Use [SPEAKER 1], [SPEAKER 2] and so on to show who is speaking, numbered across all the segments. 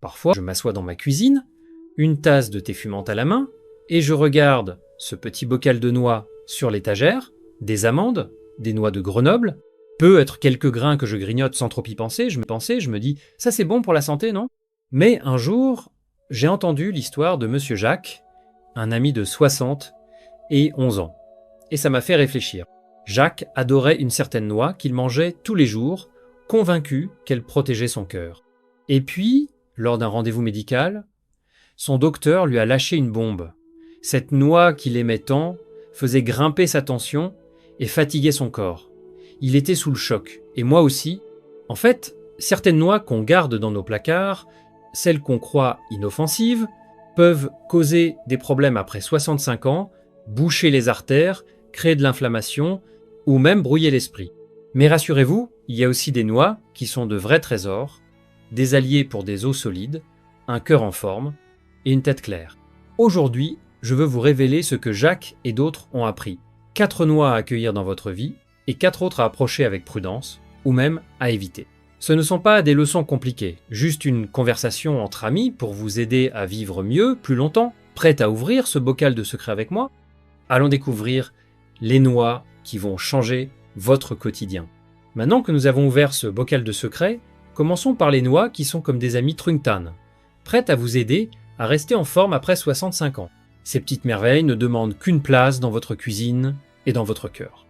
[SPEAKER 1] Parfois, je m'assois dans ma cuisine, une tasse de thé fumante à la main, et je regarde ce petit bocal de noix sur l'étagère, des amandes, des noix de Grenoble, peut être quelques grains que je grignote sans trop y penser, je me dis « ça c'est bon pour la santé, non ?» Mais un jour, j'ai entendu l'histoire de Monsieur Jacques, un ami de 60 et 11 ans. Et ça m'a fait réfléchir. Jacques adorait une certaine noix qu'il mangeait tous les jours, convaincu qu'elle protégeait son cœur. Et puis, lors d'un rendez-vous médical, son docteur lui a lâché une bombe. Cette noix qu'il aimait tant faisait grimper sa tension et fatiguait son corps. Il était sous le choc, et moi aussi. En fait, certaines noix qu'on garde dans nos placards, celles qu'on croit inoffensives, peuvent causer des problèmes après 65 ans, boucher les artères, créer de l'inflammation ou même brouiller l'esprit. Mais rassurez-vous, il y a aussi des noix qui sont de vrais trésors, des alliés pour des os solides, un cœur en forme et une tête claire. Aujourd'hui, je veux vous révéler ce que Jacques et d'autres ont appris. 4 noix à accueillir dans votre vie et 4 autres à approcher avec prudence ou même à éviter. Ce ne sont pas des leçons compliquées, juste une conversation entre amis pour vous aider à vivre mieux, plus longtemps. Prête à ouvrir ce bocal de secrets avec moi? Allons découvrir les noix qui vont changer votre quotidien. Maintenant que nous avons ouvert ce bocal de secrets, commençons par les noix qui sont comme des amis Trungtan, prêtes à vous aider à rester en forme après 65 ans. Ces petites merveilles ne demandent qu'une place dans votre cuisine et dans votre cœur.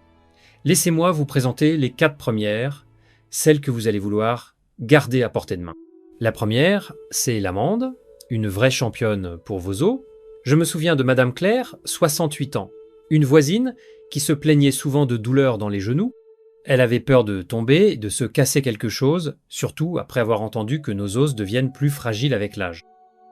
[SPEAKER 1] Laissez-moi vous présenter les 4 premières, celles que vous allez vouloir garder à portée de main. La première, c'est l'amande, une vraie championne pour vos os. Je me souviens de Madame Claire, 68 ans, une voisine qui se plaignait souvent de douleurs dans les genoux. Elle avait peur de tomber, de se casser quelque chose, surtout après avoir entendu que nos os deviennent plus fragiles avec l'âge.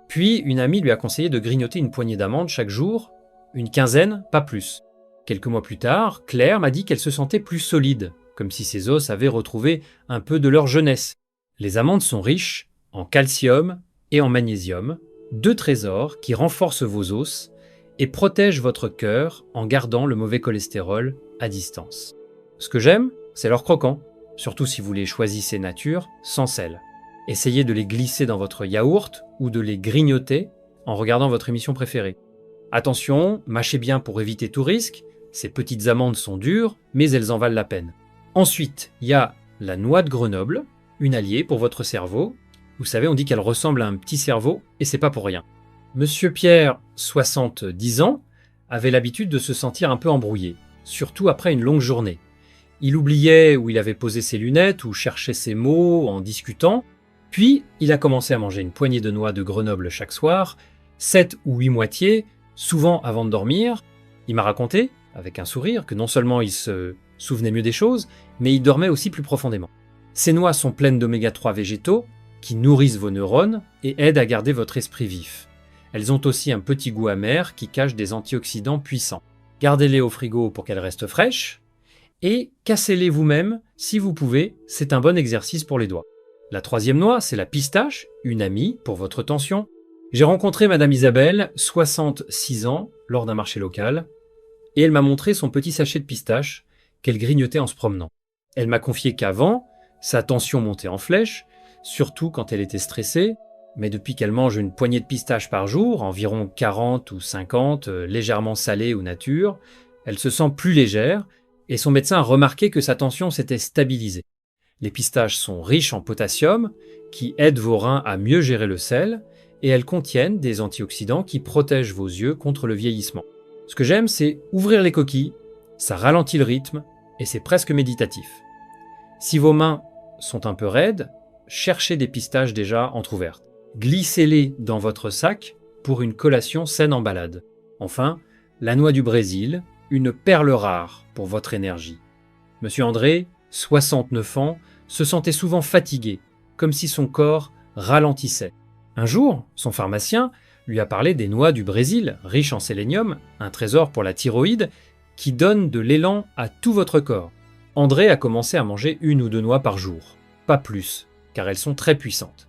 [SPEAKER 1] Puis, une amie lui a conseillé de grignoter une poignée d'amandes chaque jour, une quinzaine, pas plus. Quelques mois plus tard, Claire m'a dit qu'elle se sentait plus solide, comme si ses os avaient retrouvé un peu de leur jeunesse. Les amandes sont riches en calcium et en magnésium, 2 trésors qui renforcent vos os et protègent votre cœur en gardant le mauvais cholestérol à distance. Ce que j'aime, c'est leur croquant, surtout si vous les choisissez nature, sans sel. Essayez de les glisser dans votre yaourt ou de les grignoter en regardant votre émission préférée. Attention, mâchez bien pour éviter tout risque, ces petites amandes sont dures, mais elles en valent la peine. Ensuite, il y a la noix de Grenoble, une alliée pour votre cerveau. Vous savez, on dit qu'elle ressemble à un petit cerveau, et c'est pas pour rien. Monsieur Pierre, 70 ans, avait l'habitude de se sentir un peu embrouillé, surtout après une longue journée. Il oubliait où il avait posé ses lunettes ou cherchait ses mots en discutant, puis il a commencé à manger une poignée de noix de Grenoble chaque soir, 7 ou 8 moitiés, souvent avant de dormir. Il m'a raconté, avec un sourire, que non seulement il se souvenait mieux des choses, mais il dormait aussi plus profondément. Ces noix sont pleines d'oméga 3 végétaux qui nourrissent vos neurones et aident à garder votre esprit vif. Elles ont aussi un petit goût amer qui cache des antioxydants puissants. Gardez-les au frigo pour qu'elles restent fraîches et cassez-les vous-même si vous pouvez, c'est un bon exercice pour les doigts. La 3e noix, c'est la pistache, une amie pour votre tension. J'ai rencontré Madame Isabelle, 66 ans, lors d'un marché local, et elle m'a montré son petit sachet de pistache qu'elle grignotait en se promenant. Elle m'a confié qu'avant, sa tension montait en flèche, surtout quand elle était stressée, mais depuis qu'elle mange une poignée de pistaches par jour, environ 40 ou 50, légèrement salées ou nature, elle se sent plus légère, et son médecin a remarqué que sa tension s'était stabilisée. Les pistaches sont riches en potassium, qui aident vos reins à mieux gérer le sel, et elles contiennent des antioxydants qui protègent vos yeux contre le vieillissement. Ce que j'aime, c'est ouvrir les coquilles, ça ralentit le rythme, et c'est presque méditatif. Si vos mains sont un peu raides, cherchez des pistaches déjà entrouvertes. Glissez-les dans votre sac pour une collation saine en balade. Enfin, la noix du Brésil, une perle rare pour votre énergie. Monsieur André, 69 ans, se sentait souvent fatigué, comme si son corps ralentissait. Un jour, son pharmacien lui a parlé des noix du Brésil, riches en sélénium, un trésor pour la thyroïde, qui donne de l'élan à tout votre corps. André a commencé à manger 1 ou 2 noix par jour, pas plus, car elles sont très puissantes.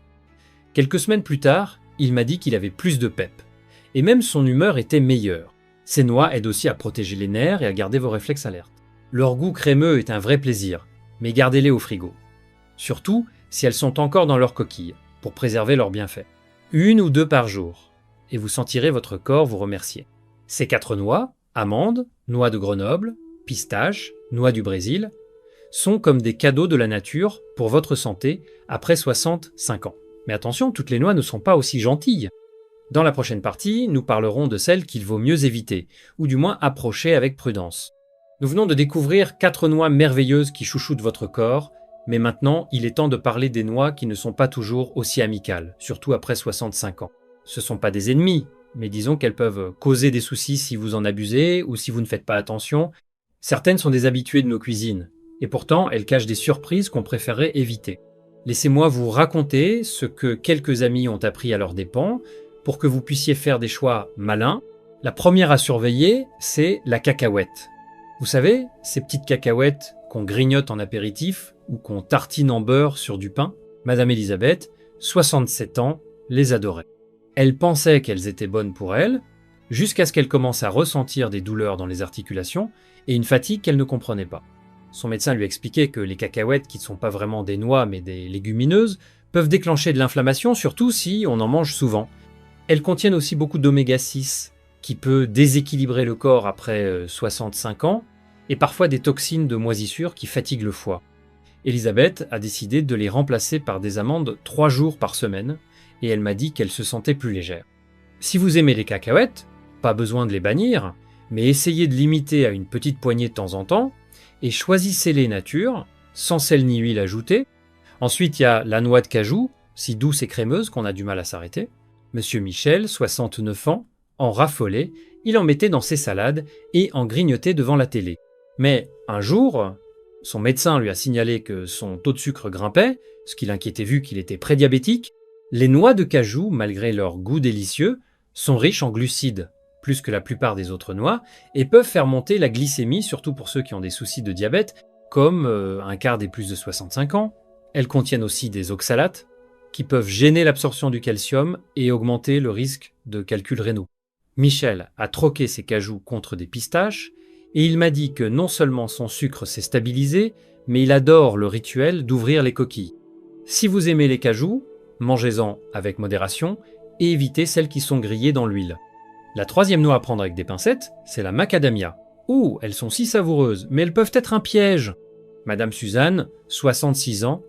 [SPEAKER 1] Quelques semaines plus tard, il m'a dit qu'il avait plus de pep, et même son humeur était meilleure. Ces noix aident aussi à protéger les nerfs et à garder vos réflexes alertes. Leur goût crémeux est un vrai plaisir, mais gardez-les au frigo. Surtout si elles sont encore dans leur coquille, pour préserver leurs bienfaits. 1 ou 2 par jour, et vous sentirez votre corps vous remercier. Ces 4 noix, amandes, noix de Grenoble, pistaches, noix du Brésil, sont comme des cadeaux de la nature pour votre santé après 65 ans. Mais attention, toutes les noix ne sont pas aussi gentilles. Dans la prochaine partie, nous parlerons de celles qu'il vaut mieux éviter, ou du moins approcher avec prudence. Nous venons de découvrir 4 noix merveilleuses qui chouchoutent votre corps, mais maintenant, il est temps de parler des noix qui ne sont pas toujours aussi amicales, surtout après 65 ans. Ce ne sont pas des ennemis, mais disons qu'elles peuvent causer des soucis si vous en abusez ou si vous ne faites pas attention. Certaines sont des habituées de nos cuisines, et pourtant elles cachent des surprises qu'on préférerait éviter. Laissez-moi vous raconter ce que quelques amis ont appris à leurs dépens pour que vous puissiez faire des choix malins. La première à surveiller, c'est la cacahuète. Vous savez, ces petites cacahuètes qu'on grignote en apéritif ou qu'on tartine en beurre sur du pain. Madame Elisabeth, 67 ans, les adorait. Elle pensait qu'elles étaient bonnes pour elle, jusqu'à ce qu'elle commence à ressentir des douleurs dans les articulations et une fatigue qu'elle ne comprenait pas. Son médecin lui expliquait que les cacahuètes, qui ne sont pas vraiment des noix mais des légumineuses, peuvent déclencher de l'inflammation, surtout si on en mange souvent. Elles contiennent aussi beaucoup d'oméga 6, qui peut déséquilibrer le corps après 65 ans, et parfois des toxines de moisissure qui fatiguent le foie. Elisabeth a décidé de les remplacer par des amandes 3 jours par semaine, et elle m'a dit qu'elle se sentait plus légère. Si vous aimez les cacahuètes, pas besoin de les bannir, mais essayez de limiter à une petite poignée de temps en temps, et choisissez-les nature, sans sel ni huile ajoutée. Ensuite, il y a la noix de cajou, si douce et crémeuse qu'on a du mal à s'arrêter. Monsieur Michel, 69 ans, en raffolait, il en mettait dans ses salades et en grignotait devant la télé. Mais un jour, son médecin lui a signalé que son taux de sucre grimpait, ce qui l'inquiétait vu qu'il était prédiabétique. Les noix de cajou, malgré leur goût délicieux, sont riches en glucides, plus que la plupart des autres noix, et peuvent faire monter la glycémie, surtout pour ceux qui ont des soucis de diabète, comme un quart des plus de 65 ans. Elles contiennent aussi des oxalates, qui peuvent gêner l'absorption du calcium et augmenter le risque de calculs rénaux. Michel a troqué ses cajous contre des pistaches, et il m'a dit que non seulement son sucre s'est stabilisé, mais il adore le rituel d'ouvrir les coquilles. Si vous aimez les cajous, mangez-en avec modération et évitez celles qui sont grillées dans l'huile. La troisième noix à prendre avec des pincettes, c'est la macadamia. Oh, elles sont si savoureuses, mais elles peuvent être un piège. Madame Suzanne, 66 ans,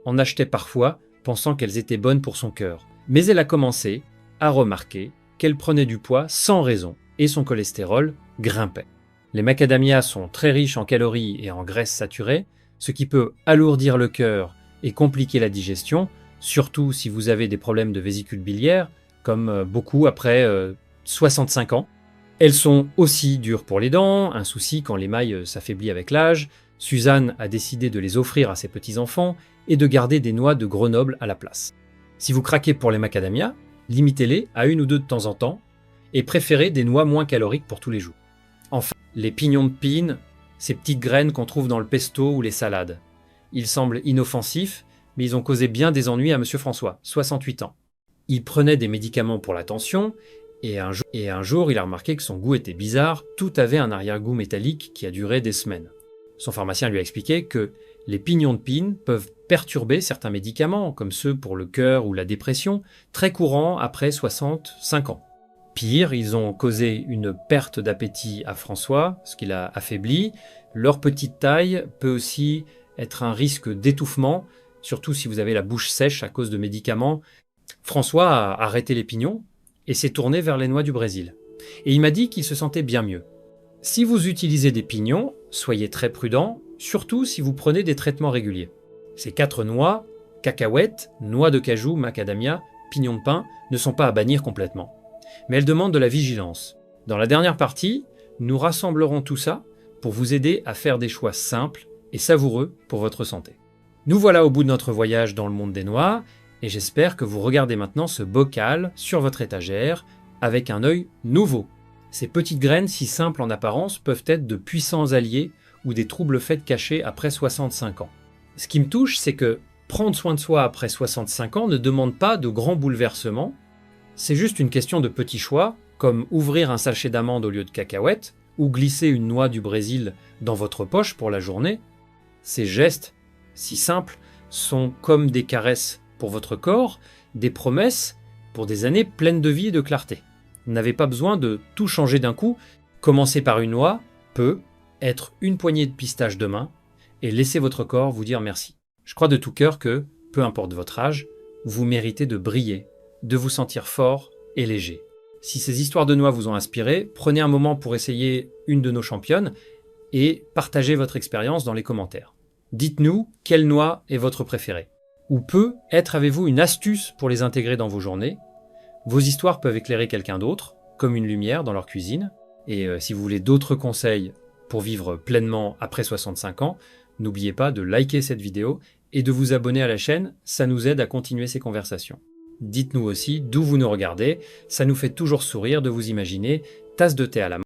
[SPEAKER 1] en achetait parfois, pensant qu'elles étaient bonnes pour son cœur. Mais elle a commencé à remarquer qu'elle prenait du poids sans raison et son cholestérol grimpait. Les macadamias sont très riches en calories et en graisses saturées, ce qui peut alourdir le cœur et compliquer la digestion, surtout si vous avez des problèmes de vésicule biliaire, comme beaucoup après 65 ans. Elles sont aussi dures pour les dents, un souci quand l'émail s'affaiblit avec l'âge. Suzanne a décidé de les offrir à ses petits-enfants et de garder des noix de Grenoble à la place. Si vous craquez pour les macadamias, limitez-les à 1 ou 2 de temps en temps et préférez des noix moins caloriques pour tous les jours. Enfin, les pignons de pine, ces petites graines qu'on trouve dans le pesto ou les salades. Ils semblent inoffensifs, mais ils ont causé bien des ennuis à Monsieur François, 68 ans. Il prenait des médicaments pour la tension, et un jour il a remarqué que son goût était bizarre, tout avait un arrière-goût métallique qui a duré des semaines. Son pharmacien lui a expliqué que les pignons de pine peuvent perturber certains médicaments, comme ceux pour le cœur ou la dépression, très courants après 65 ans. Pire, ils ont causé une perte d'appétit à François, ce qui l'a affaibli. Leur petite taille peut aussi être un risque d'étouffement, surtout si vous avez la bouche sèche à cause de médicaments. François a arrêté les pignons et s'est tourné vers les noix du Brésil. Et il m'a dit qu'il se sentait bien mieux. Si vous utilisez des pignons, soyez très prudent, surtout si vous prenez des traitements réguliers. Ces 4 noix, cacahuètes, noix de cajou, macadamia, pignons de pin, ne sont pas à bannir complètement. Mais elles demandent de la vigilance. Dans la dernière partie, nous rassemblerons tout ça pour vous aider à faire des choix simples et savoureux pour votre santé. Nous voilà au bout de notre voyage dans le monde des noix, et j'espère que vous regardez maintenant ce bocal sur votre étagère avec un œil nouveau. Ces petites graines si simples en apparence peuvent être de puissants alliés ou des troubles faits cachés après 65 ans. Ce qui me touche, c'est que prendre soin de soi après 65 ans ne demande pas de grands bouleversements. C'est juste une question de petits choix, comme ouvrir un sachet d'amandes au lieu de cacahuètes, ou glisser une noix du Brésil dans votre poche pour la journée. Ces gestes, si simples, sont comme des caresses pour votre corps, des promesses pour des années pleines de vie et de clarté. Vous n'avez pas besoin de tout changer d'un coup. Commencer par une noix peut être une poignée de pistaches demain et laisser votre corps vous dire merci. Je crois de tout cœur que, peu importe votre âge, vous méritez de briller, de vous sentir fort et léger. Si ces histoires de noix vous ont inspiré, prenez un moment pour essayer une de nos championnes et partagez votre expérience dans les commentaires. Dites-nous quelle noix est votre préférée. Ou peut-être avez-vous une astuce pour les intégrer dans vos journées. Vos histoires peuvent éclairer quelqu'un d'autre, comme une lumière dans leur cuisine. Et si vous voulez d'autres conseils pour vivre pleinement après 65 ans, n'oubliez pas de liker cette vidéo et de vous abonner à la chaîne, ça nous aide à continuer ces conversations. Dites-nous aussi d'où vous nous regardez, ça nous fait toujours sourire de vous imaginer, tasse de thé à la main.